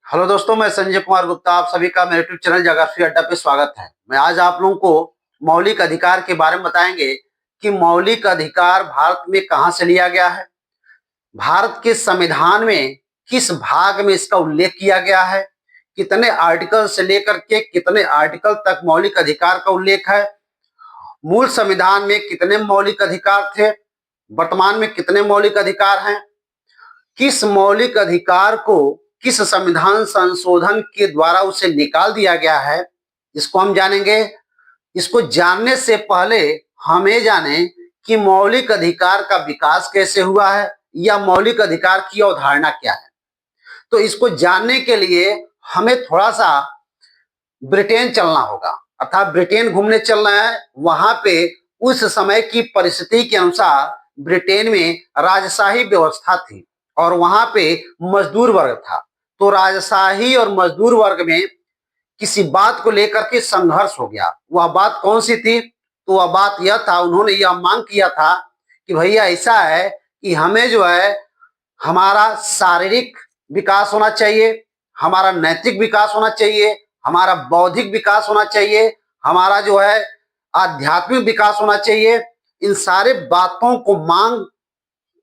Hello दोस्तों, मैं संजय कुमार गुप्ता। आप सभी का मेरे यूट्यूब चैनल ज्योग्राफी अड्डा पे स्वागत है। मैं आज आप लोगों को मौलिक अधिकार के बारे में बताएंगे कि मौलिक अधिकार भारत में कहां से लिया गया है, भारत के संविधान में किस भाग में इसका उल्लेख किया गया है, कितने आर्टिकल से लेकर के कितने आर्टिकल तक मौलिक अधिकार का उल्लेख है, मूल संविधान में कितने मौलिक अधिकार थे, वर्तमान में कितने मौलिक अधिकार हैं, किस मौलिक अधिकार को किस संविधान संशोधन के द्वारा उसे निकाल दिया गया है, इसको हम जानेंगे। इसको जानने से पहले हम ये जाने कि मौलिक अधिकार का विकास कैसे हुआ है या मौलिक अधिकार की अवधारणा क्या है। तो इसको जानने के लिए हमें थोड़ा सा ब्रिटेन चलना होगा, अर्थात ब्रिटेन घूमने चलना है। वहां पे उस समय की परिस्थिति के अनुसार ब्रिटेन में राजशाही व्यवस्था थी और वहां पे मजदूर वर्ग था। तो राजशाही और मजदूर वर्ग में किसी बात को लेकर के संघर्ष हो गया। वह बात कौन सी थी? तो वह बात यह था, उन्होंने यह मांग किया था कि भैया ऐसा है कि हमें जो है हमारा शारीरिक विकास होना चाहिए, हमारा नैतिक विकास होना चाहिए, हमारा बौद्धिक विकास होना चाहिए, हमारा जो है आध्यात्मिक विकास होना चाहिए। इन सारे बातों को मांग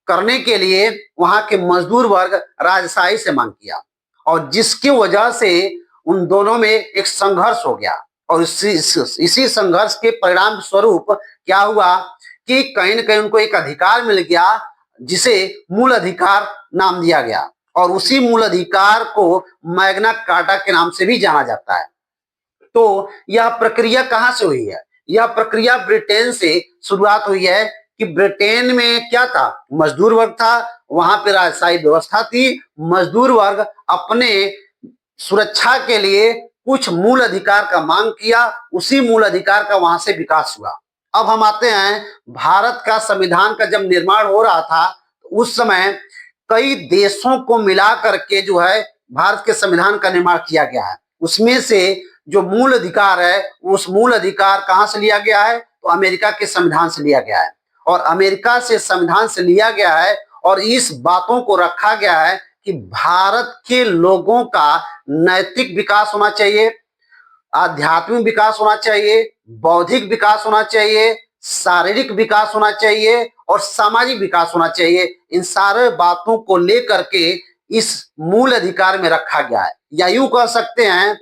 करने के लिए वहां के मजदूर वर्ग राजशाही से मांग किया और जिसकी वजह से उन दोनों में एक संघर्ष हो गया। और इसी संघर्ष के परिणाम स्वरूप क्या हुआ कि कहीं न कहीं उनको एक अधिकार मिल गया जिसे मूल अधिकार नाम दिया गया और उसी मूल अधिकार को मैग्ना कार्टा के नाम से भी जाना जाता है। तो यह प्रक्रिया कहां से हुई है? यह प्रक्रिया ब्रिटेन से शुरुआत हुई है कि ब्रिटेन में क्या था, मजदूर वर्ग था, वहां पे राजशाही व्यवस्था थी। मजदूर वर्ग अपने सुरक्षा के लिए कुछ मूल अधिकार का मांग किया, उसी मूल अधिकार का वहां से विकास हुआ। अब हम आते हैं, भारत का संविधान का जब निर्माण हो रहा था तो उस समय कई देशों को मिला करके जो है भारत के संविधान का निर्माण किया गया है। उसमें से जो मूल अधिकार है, उस मूल अधिकार कहां से लिया गया है? तो अमेरिका के संविधान से लिया गया है और अमेरिका से संविधान से लिया गया है और इस बातों को रखा गया है कि भारत के लोगों का नैतिक विकास होना चाहिए, आध्यात्मिक विकास होना चाहिए, बौद्धिक विकास होना चाहिए, शारीरिक विकास होना चाहिए और सामाजिक विकास होना चाहिए। इन सारे बातों को लेकर के इस मूल अधिकार में रखा गया है। या यूं कह सकते हैं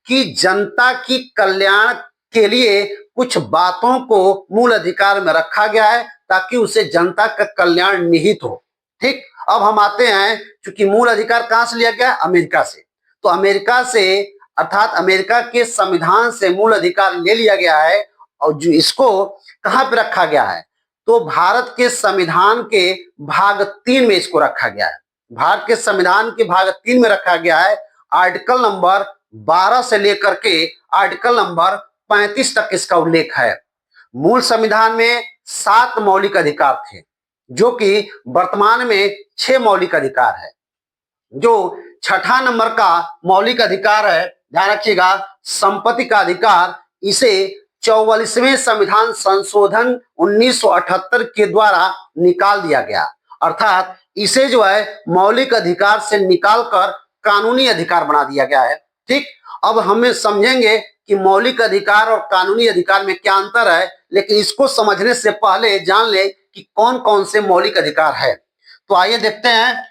कि जनता की कल्याण के लिए कुछ बातों को मूल अधिकार में रखा गया है ताकि उसे जनता का कल्याण निहित हो। ठीक, अब हम आते हैं, चूंकि मूल अधिकार कहां से लिया गया है? अमेरिका से। तो अमेरिका से अर्थात अमेरिका के संविधान से मूल अधिकार ले लिया गया है और जो इसको कहां पे रखा गया है? तो भारत के संविधान के भाग 3 में इसको रखा गया है। भारत के संविधान के भाग 3 में रखा गया है। आर्टिकल नंबर 12 से लेकर के आर्टिकल नंबर 35 तक इसका उल्लेख है। मूल संविधान में 7 मौलिक अधिकार थे जो कि वर्तमान में 6 मौलिक अधिकार है। जो छठा नंबर का मौलिक अधिकार है, ध्यान रखिएगा, संपत्ति का अधिकार, इसे 44वें संविधान संशोधन 1978 के द्वारा निकाल दिया गया। अर्थात इसे जो है मौलिक अधिकार से निकालकर कानूनी अधिकार बना दिया गया है। ठीक, अब हमें समझेंगे कि मौलिक अधिकार और कानूनी अधिकार में क्या अंतर है, लेकिन इसको समझने से पहले जान ले कि कौन कौन से मौलिक अधिकार है। तो आइए देखते हैं।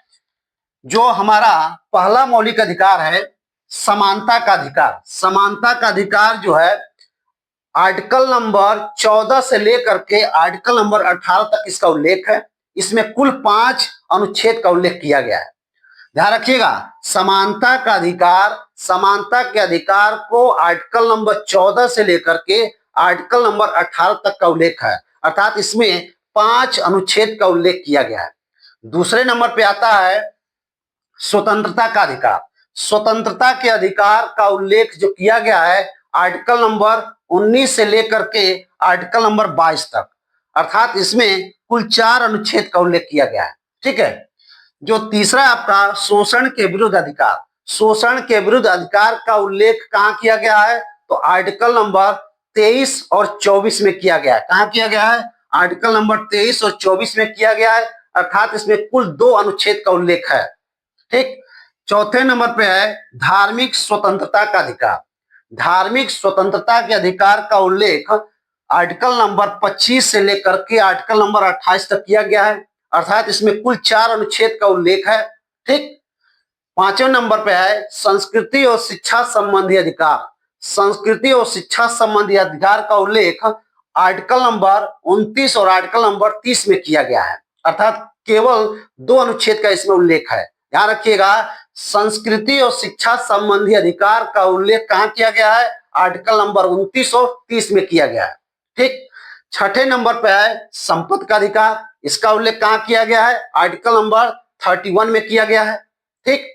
जो हमारा पहला मौलिक अधिकार है, समानता का अधिकार। समानता का अधिकार जो है आर्टिकल नंबर 14 से लेकर के आर्टिकल नंबर 18 तक इसका उल्लेख है। इसमें कुल 5 अनुच्छेद का उल्लेख किया गया है। ध्यान रखिएगा, समानता का अधिकार, समानता के अधिकार को आर्टिकल नंबर 14 से लेकर के आर्टिकल नंबर 18 तक का उल्लेख है। अर्थात इसमें 5 अनुच्छेद का उल्लेख किया गया है। दूसरे नंबर पे आता है स्वतंत्रता का अधिकार। स्वतंत्रता के अधिकार का उल्लेख जो किया गया है आर्टिकल नंबर 19 से लेकर के आर्टिकल नंबर 22 तक। अर्थात इसमें कुल 4 अनुच्छेद का उल्लेख किया गया है। ठीक है। जो तीसरा आपका शोषण के विरुद्ध अधिकार। शोषण के विरुद्ध अधिकार का उल्लेख कहां किया गया है? तो आर्टिकल नंबर 23 और 24 में किया गया है। कहां किया गया है? आर्टिकल नंबर 23 और 24 में किया गया है। अर्थात इसमें कुल 2 अनुच्छेद का उल्लेख है। ठीक, चौथे नंबर पे है धार्मिक स्वतंत्रता का अधिकार। धार्मिक स्वतंत्रता के अधिकार का उल्लेख आर्टिकल नंबर 25 से लेकर के आर्टिकल नंबर 28 तक किया गया है, अर्थात इसमें कुल 4 अनुच्छेद का उल्लेख है। ठीक। पांचवें नंबर पे है संस्कृति और शिक्षा संबंधी अधिकार। संस्कृति और शिक्षा संबंधी अधिकार का उल्लेख आर्टिकल नंबर 29 और आर्टिकल नंबर 30 में किया गया है, अर्थात केवल 2 अनुच्छेद का इसमें उल्लेख है। ध्यान रखिएगा, संस्कृति और शिक्षा संबंधी अधिकार का उल्लेख कहां किया गया है? आर्टिकल नंबर 29 और 30 में किया गया है। ठीक। छठे नंबर पे है संपत्ति का अधिकार। इसका उल्लेख कहां किया गया है? आर्टिकल नंबर 31 में किया गया है। ठीक।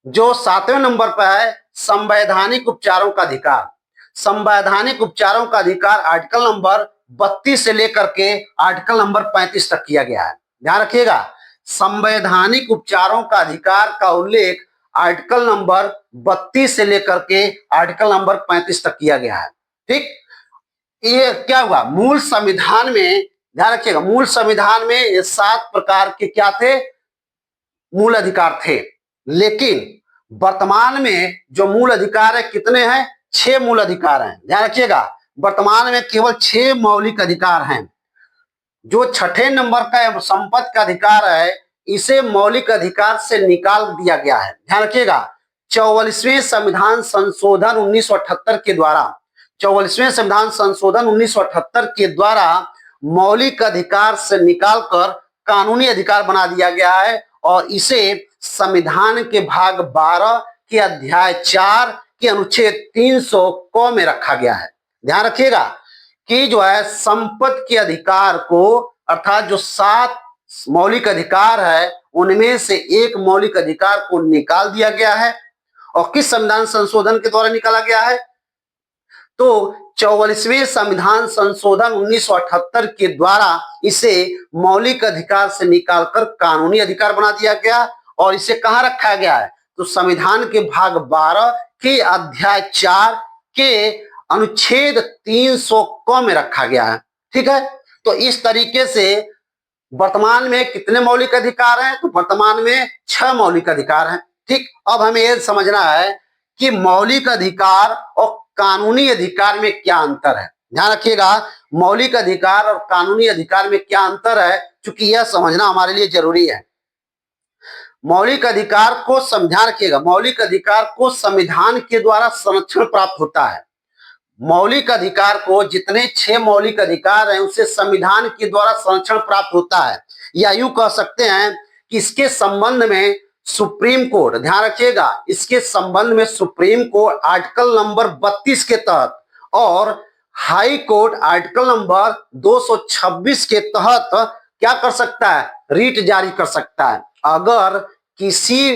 जो 7वें नंबर पर है संवैधानिक उपचारों का अधिकार। संवैधानिक उपचारों का अधिकार आर्टिकल नंबर 32 से लेकर के आर्टिकल नंबर 35 तक किया गया है। ध्यान रखिएगा, संवैधानिक उपचारों का अधिकार का उल्लेख आर्टिकल नंबर 32 से लेकर के आर्टिकल नंबर 35 तक किया गया है। ठीक। ये क्या हुआ? मूल संविधान में, ध्यान रखिएगा, मूल संविधान में ये 7 प्रकार के क्या थे? मूल अधिकार थे। लेकिन वर्तमान में जो मूल अधिकार है कितने हैं? 6 मूल अधिकार हैं। ध्यान रखिएगा, वर्तमान में केवल 6 मौलिक अधिकार हैं। जो छठे नंबर का संपत्ति का अधिकार है, इसे मौलिक अधिकार से निकाल दिया गया है। ध्यान रखिएगा, 44वें संविधान संशोधन 1978 के द्वारा, 44वें संविधान संशोधन 1978 के द्वारा मौलिक अधिकार से निकालकर कानूनी अधिकार बना दिया गया है और इसे संविधान के भाग 12 के अध्याय 4 के अनुच्छेद 300 क में रखा गया है। ध्यान रखिएगा कि जो है संपत्ति के अधिकार को, अर्थात जो 7 मौलिक अधिकार है उनमें से एक मौलिक अधिकार को निकाल दिया गया है। और किस संविधान संशोधन के द्वारा निकाला गया है? तो 44वें संविधान संशोधन 1978 के द्वारा इसे मौलिक अधिकार से निकालकर कानूनी अधिकार बना दिया गया और इसे कहां रखा गया है? तो संविधान के भाग 12 के अध्याय 4 के अनुच्छेद 300 क में रखा गया है। ठीक है, तो इस तरीके से वर्तमान में कितने मौलिक अधिकार हैं? तो वर्तमान में 6 मौलिक अधिकार हैं। ठीक। अब हमें यह समझना है कि मौलिक अधिकार और कानूनी अधिकार में क्या अंतर है। ध्यान रखिएगा, मौलिक अधिकार और कानूनी अधिकार में क्या अंतर है, क्योंकि यह समझना हमारे लिए जरूरी है। मौलिक अधिकार को ध्यान रखिएगा, मौलिक अधिकार को संविधान के द्वारा संरक्षण प्राप्त होता है। मौलिक अधिकार को, जितने 6 मौलिक अधिकार हैं उसे संविधान के द्वारा संरक्षण प्राप्त होता है, या यूं कह सकते हैं कि इसके संबंध में सुप्रीम कोर्ट, ध्यान रखिएगा, इसके संबंध में सुप्रीम कोर्ट आर्टिकल नंबर 32 के तहत और हाई कोर्ट आर्टिकल नंबर 226 के तहत क्या कर सकता है? रीट जारी कर सकता है। अगर किसी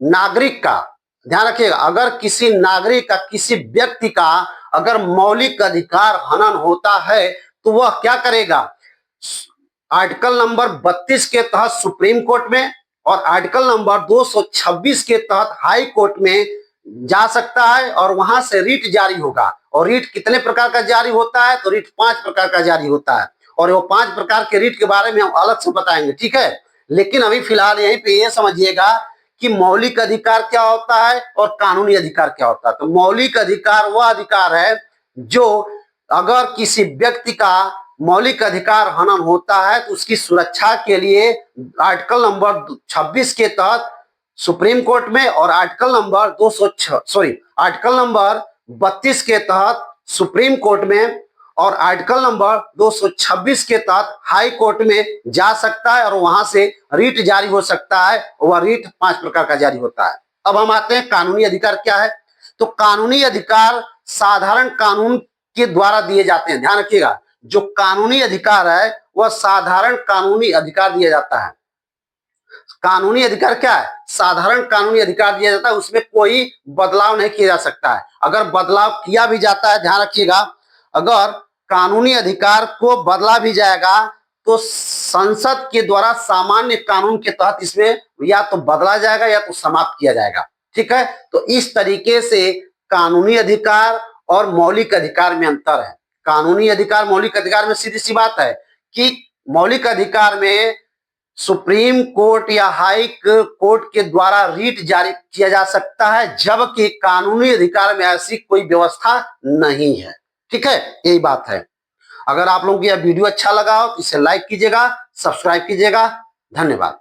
नागरिक का, ध्यान रखिएगा, अगर किसी नागरिक का, किसी व्यक्ति का अगर मौलिक अधिकार हनन होता है तो वह क्या करेगा? आर्टिकल नंबर 32 के तहत सुप्रीम कोर्ट में और आर्टिकल नंबर 226 के तहत हाई कोर्ट में जा सकता है और वहां से रीट जारी होगा। और रीट कितने प्रकार का जारी होता है? तो रीट 5 प्रकार का जारी होता है और वो 5 प्रकार के रीट के बारे में हम अलग से बताएंगे। ठीक है, लेकिन अभी फिलहाल यहीं पे ये समझिएगा कि मौलिक अधिकार क्या होता है और कानूनी अधिकार क्या होता है। तो मौलिक अधिकार वह अधिकार है जो अगर किसी व्यक्ति का मौलिक अधिकार हनन होता है तो उसकी सुरक्षा के लिए आर्टिकल नंबर 26 के तहत सुप्रीम कोर्ट में और आर्टिकल नंबर 32 के तहत सुप्रीम कोर्ट में और आर्टिकल नंबर 226 के तहत हाई कोर्ट में जा सकता है और वहां से रीट जारी हो सकता है। वह रीट 5 प्रकार का जारी होता है। अब हम आते हैं कानूनी अधिकार क्या है। तो कानूनी अधिकार साधारण कानून के द्वारा दिए जाते हैं। ध्यान रखिएगा, जो कानूनी अधिकार है वह साधारण कानूनी अधिकार दिया जाता है। कानूनी अधिकार क्या है? साधारण कानूनी अधिकार दिया जाता है, उसमें कोई बदलाव नहीं किया जा सकता है। अगर बदलाव किया भी जाता है, ध्यान रखिएगा, अगर कानूनी अधिकार को बदला भी जाएगा तो संसद के द्वारा सामान्य कानून के तहत इसमें या तो बदला जाएगा या तो समाप्त किया जाएगा। ठीक है, तो इस तरीके से कानूनी अधिकार और मौलिक अधिकार में अंतर है। कानूनी अधिकार मौलिक अधिकार में सीधी सी बात है कि मौलिक अधिकार में सुप्रीम कोर्ट या हाई कोर्ट के द्वारा रीट जारी किया जा सकता है, जबकि कानूनी अधिकार में ऐसी कोई व्यवस्था नहीं है। ठीक है, यही बात है। अगर आप लोगों को यह वीडियो अच्छा लगा हो तो इसे लाइक कीजिएगा, सब्सक्राइब कीजिएगा। धन्यवाद।